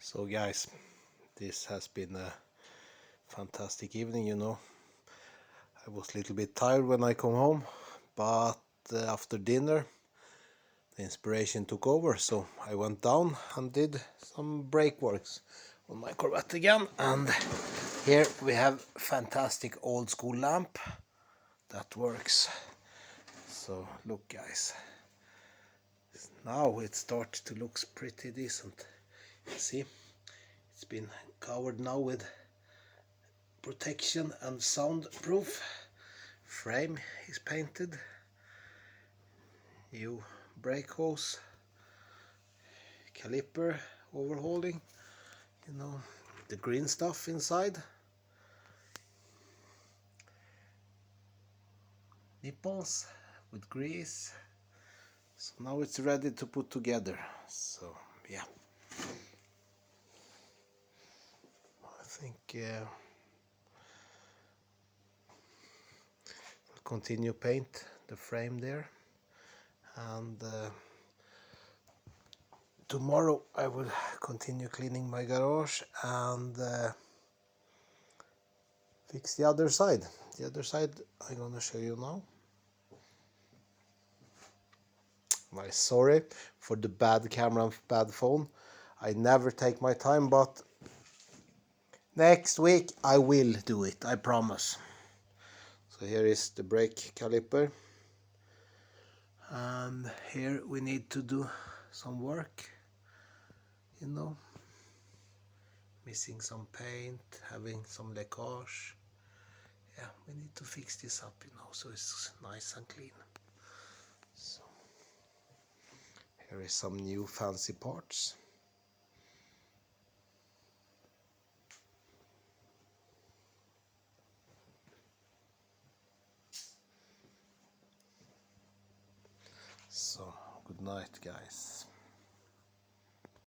So guys, this has been a fantastic evening, you know. I was a little bit tired when I come home, but after dinner the inspiration took over, so I went down and did some brake works on my Corvette again. And here we have fantastic old school lamp that works. So look guys, now it starts to look pretty decent. See, it's been covered now with protection and soundproof. Frame is painted, new brake hose, caliper overhauling, you know, the green stuff inside, nipples with grease. So now it's ready to put together. So yeah, I think I'll continue paint the frame there, and tomorrow I will continue cleaning my garage and fix the other side. The other side I'm gonna show you now. I'm sorry for the bad camera and bad phone. I never take my time, but next week I will do it, I promise. So here is the brake caliper, and here we need to do some work, you know, missing some paint, having some leakage. Yeah, we need to fix this up, you know, so it's nice and clean. So here is some new fancy parts. So good night guys.